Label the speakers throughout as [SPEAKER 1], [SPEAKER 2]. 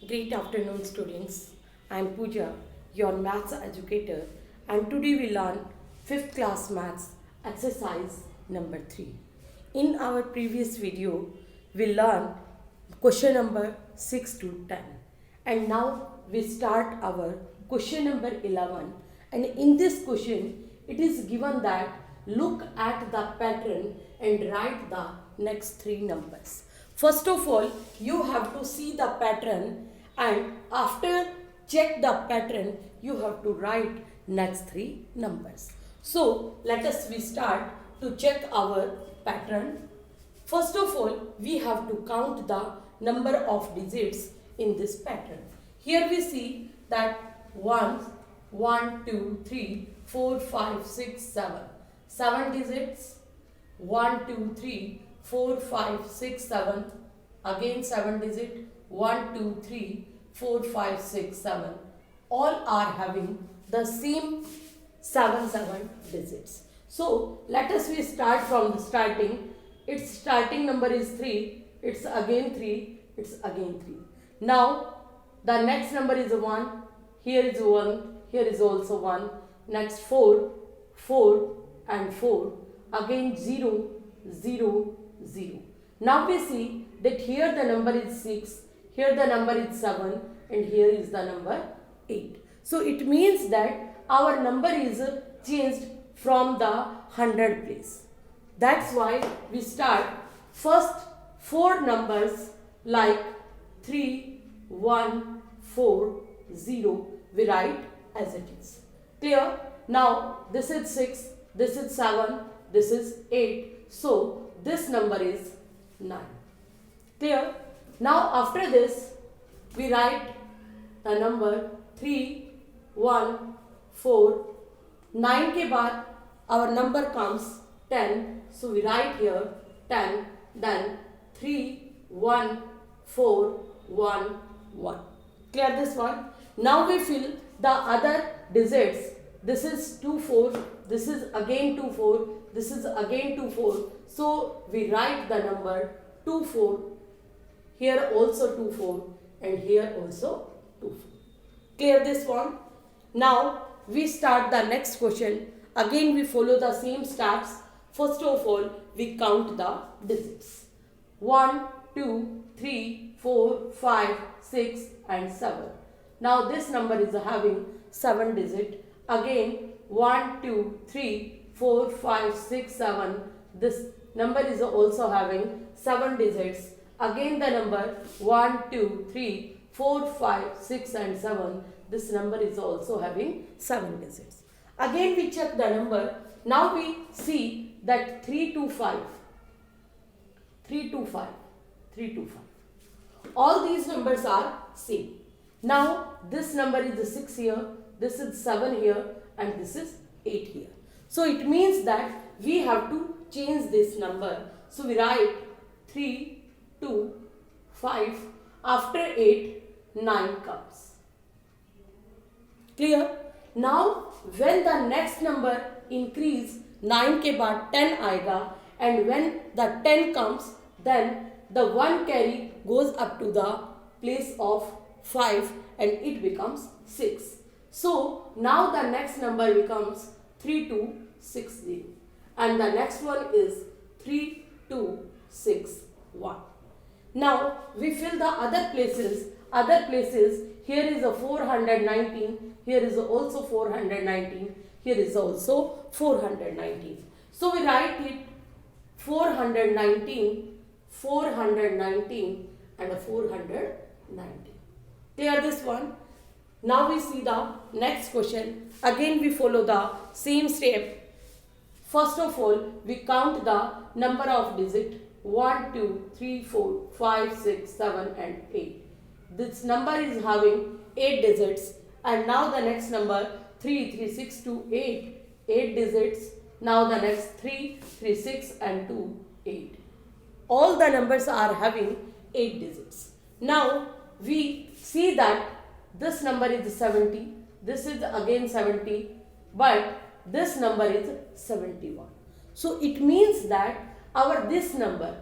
[SPEAKER 1] Great afternoon, students. I am Pooja, your maths educator, and today we learn 5th class maths exercise number 3. In our previous video, we learned question number 6 to 10, and now we start our question number 11. And in this question, it is given that look at the pattern and write the next 3 numbers. First of all, you have to see the pattern, and after check the pattern, you have to write next 3 numbers. So let us we start to check our pattern. First of all, we have to count the number of digits in this pattern. Here we see that 1, 2, 3, 4, 5, 6, 7. 7 digits. 1, 2, 3, 4, 5, 6, 7. Again 7 digit. 1, 2, 3, 4, 5, 6, 7. All are having the same 7 digits. So let us we start from the starting. Its starting number is 3. It's again 3. It's again 3. Now the next number is 1. Here is 1. Here is also 1. Next 4. 4 and 4. Again 0, 0, 0. Now we see that here the number is 6. Here the number is 7. And here is the number 8. So it means that our number is changed from the 100 place. That's why we start first 4 numbers like 3, 1, 4, 0. We write as it is. Clear? Now this is 6, this is 7, this is 8. So this number is 9. Clear? Now after this we write the number 3, 1, 4. 9 के बाद our number comes 10. So we write here 10. Then 3, 1, 4, 1, 1. Clear this one? Now we fill the other digits. This is 2, 4. This is again 2, 4. This is again 2, 4. So we write the number 2, 4. Here also 2, 4. And here also 2, 4. Clear this one? Now we start the next question. Again we follow the same steps. First of all, we count the digits. 1, 2, 3, 4, 5, 6 and 7. Now this number is having 7 digits. Again 1, 2, 3, 4, 5, 6, 7. This number is also having 7 digits. Again the number 1, 2, 3, 4, 5, 6 and 7. This number is also having 7 digits. Again we check the number. Now we see that 3 to 5. 3 to 5. 3 to 5. All these numbers are same. Now this number is 6 here. This is 7 here. And this is 8 here. So it means that we have to change this number. So we write 3, 2, 5. After 8, 9 comes. Clear? Now when the next number increase 9 के बाद 10 आएगा, and when the 10 comes, then the 1 carry goes up to the place of 5 and it becomes 6. So now the next number becomes 3260 and the next one is 3261. Now we fill the other places. Here is a 419. Here is also 419. Here is also 419. So we write it 419, 419 and a 419. Clear this one? Now we see the next question. Again we follow the same step. First of all, we count the number of digits 1, 2, 3, 4, 5, 6, 7 and 8. This number is having 8 digits. And now the next number 3, 3, 6, 2, 8. 8 digits. Now the next 3, 3, 6 and 2, 8. All the numbers are having 8 digits. Now we see that this number is 70. This is again 70. But this number is 71. So it means that our this number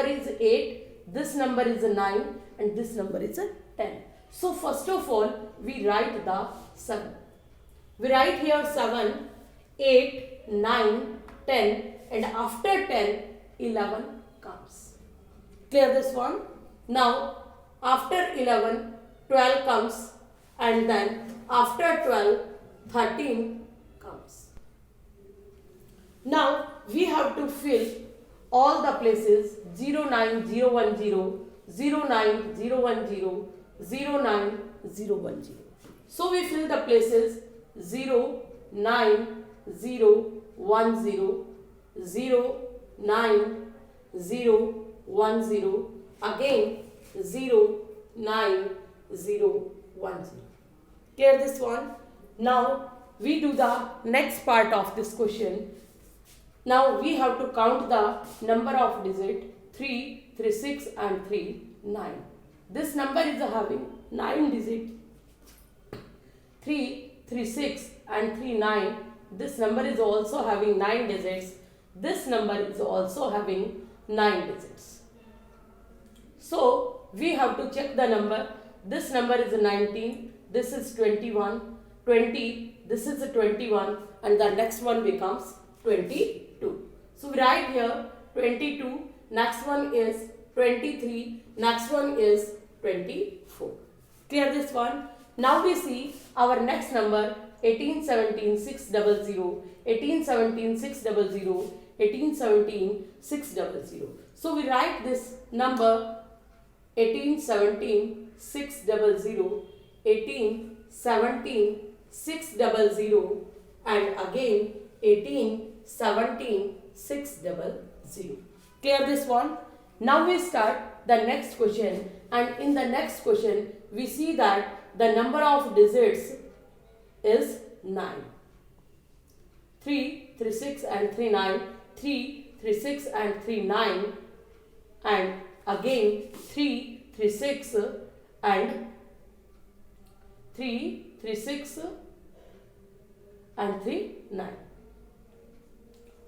[SPEAKER 1] is 8, this number is 9 and this number is a 10. So first of all, we write the 7. We write here 7, 8, 9, 10, and after 10, 11 comes. Clear this one? Now, after 11, 12 comes, and then after 12, 13 comes. Now, we have to fill all the places 09010, 09010, 09010. So, we fill the places 09010, 09010, again 09010. Clear this one? Now we do the next part of this question. Now we have to count the number of digit 3, 3, 6 and 3, 9. This number is having 9 digits. 3, 3, 6 and 3, 9. This number is also having 9 digits. This number is also having 9 digits. So we have to check the number. This number is 19. This is 21. 20. This is 21. And the next one becomes 22. So we write here 22. Next one is 23. Next one is 24. Clear this one? Now we see our next number 18, 17, 600, 18, 17, 600, 18, 17, 600. So we write this number 18, 17, 600, 18, 17, 600 and again 18, 17, 600. Clear this one? Now we start the next question, and in the next question we see that the number of digits is 9. 3, 3, 6 and 3, 9. 3, 3, 6 and 3, 9. And again 3, 3, 6 and 3, 3, 6 and 3, 9.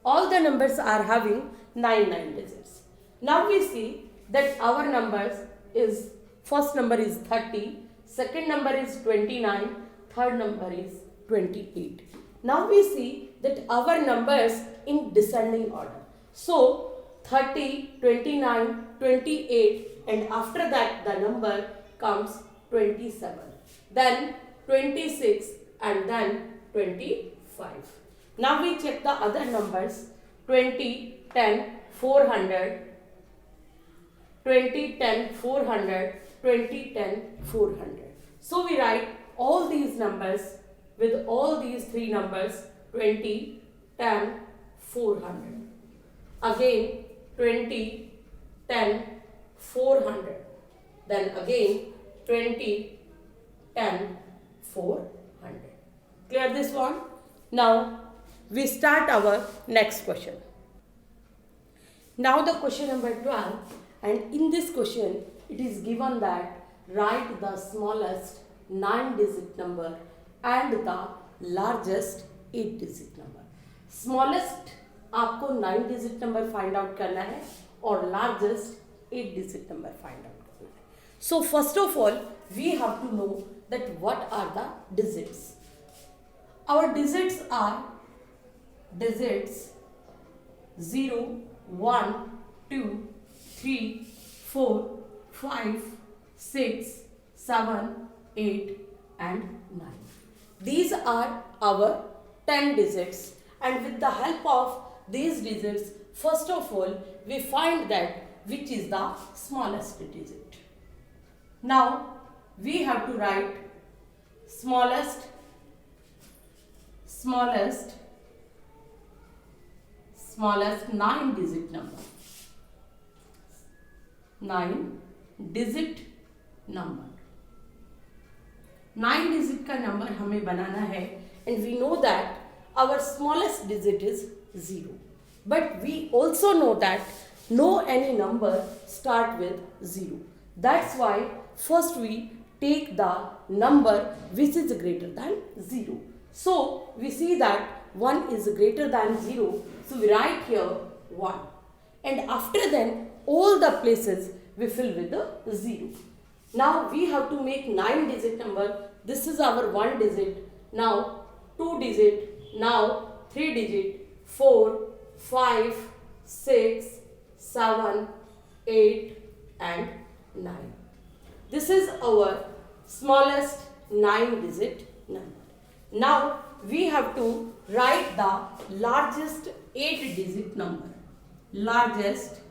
[SPEAKER 1] All the numbers are having 9 digits. Now we see that our numbers is, first number is 30, second number is 29, third number is 28. Now we see that our numbers in descending order. So 30, 29, 28 and after that the number comes 27. Then 26 and then 25. Now we check the other numbers 20, 10, 400, 20, 10, 400, 20, 10, 400. So we write all these numbers with all these three numbers 20, 10, 400. Again 20, 10, 400. Then again 20, 10, 400. Clear this one? Now we start our next question. Now the question number 12, and in this question it is given that write the smallest 9-digit number and the largest 8-digit number. Smallest आपको 9-digit number find out करना है और largest 8-digit number find out करना है. So first of all we have to know that what are the digits. Our digits are digits 0, 1, 2, 3, 4, 5, 6, 7, 8 and 9. These are our 10 digits, and with the help of these digits, first of all we find that which is the smallest digit. Now we have to write smallest 9-digit number. 9-digit number. 9-digit का number हमें बनाना है, and we know that our smallest digit is 0. But we also know that no any number start with 0. That's why first we take the number which is greater than 0. So we see that 1 is greater than 0. So we write here 1. And after then all the places we fill with the 0. Now we have to make 9-digit number. This is our 1 digit. Now 2 digit. Now 3 digit. 4, 5, 6, 7, 8 and 9. This is our smallest 9-digit number. Now we have to write the largest 8-digit number. Largest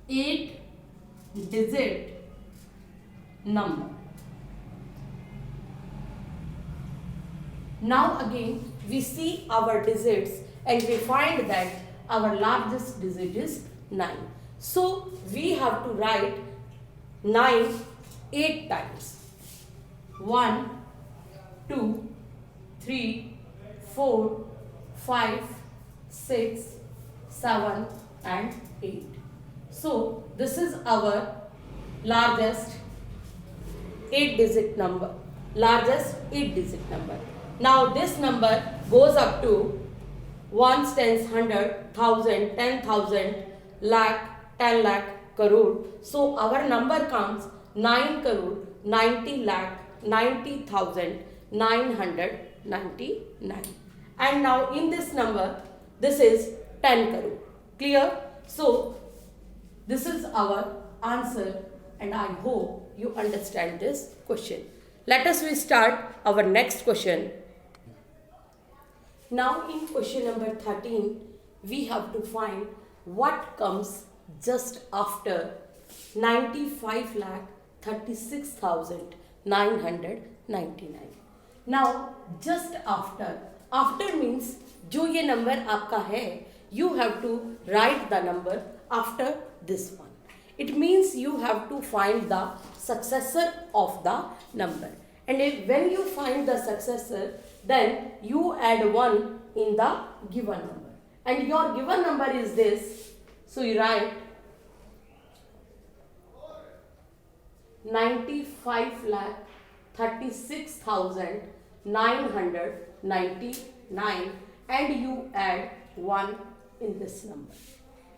[SPEAKER 1] 8-digit number. Now again we see our digits and we find that our largest digit is 9. So we have to write 9 8 times. 1, 2, 3, 4, 5, 6, 7 and 8. So this is our largest 8-digit number. Largest 8-digit number. Now this number goes up to ones, tens, 100, 1000, 10,000, lakh, 10 lakh, crore. So our number comes 9 crore 90 lakh 90,999. And now in this number, this is 10 crore. Clear? So this is our answer and I hope you understand this question. Let us start our next question. Now in question number 13, we have to find what comes just after 95 lakh 36,999. Now just after means जो ये number आपका है, you have to write the number after this one. It means you have to find the successor of the number. And when you find the successor, then you add 1 in the given number. And your given number is this. So you write 95 lakh 36,999 and you add 1 in this number.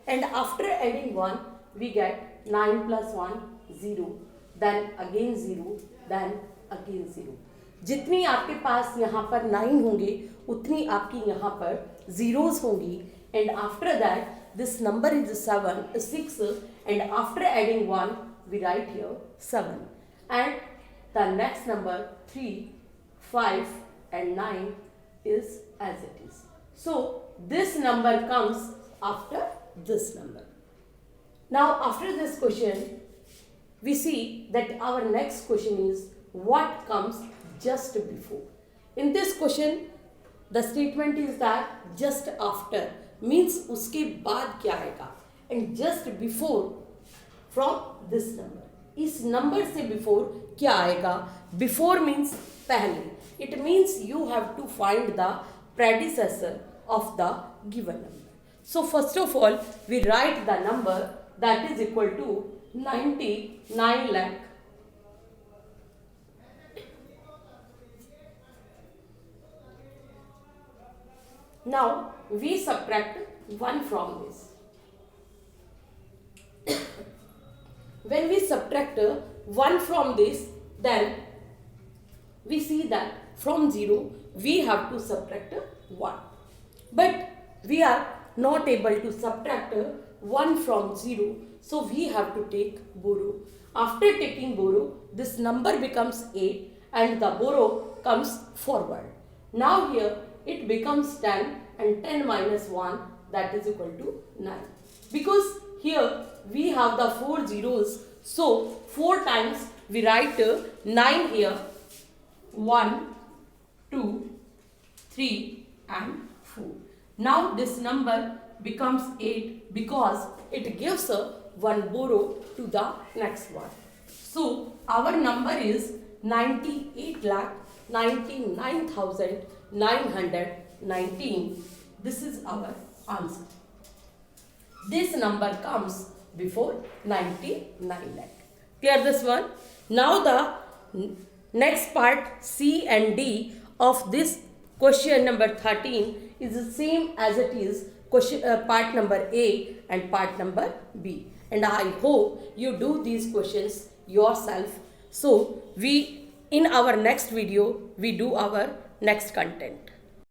[SPEAKER 1] And after adding 1, we get 9 plus 1, 0, then again 0, then again 0. जितनी आपके पास यहाँ पर 9 होंगे उतनी आपकी यहाँ पर zeros होंगी. And after that this number is 6 and after adding 1 we write here 7. And the next number 3, 5 and 9 is as it is. So this number comes after this number. Now after this question, we see that our next question is what comes just before. In this question, the statement is that just after means uske baad kya aayega, and just before from this number. इस number से before क्या आएगा? Before means पहले. It means you have to find the predecessor of the given number. So first of all, we write the number that is equal to 99 lakh. Now we subtract 1 from this. When we subtract 1 from this, then we see that from 0 we have to subtract 1. But we are not able to subtract 1 from 0, so we have to take borrow. After taking borrow, this number becomes 8 and the borrow comes forward. Now here it becomes 10 and 10 minus 1, that is equal to 9. Because here we have the 4 zeros, so 4 times we write 9 here. 1, 2, 3 and 4. Now this number becomes 8 because it gives one borrow to the next one. So our number is 98,99,919. This is our answer. This number comes before 99 lakh. Clear this one? Now the next part C and D of this question number 13 is the same as it is question part number A and part number B. and I hope you do these questions yourself. So we in our next video we do our next content.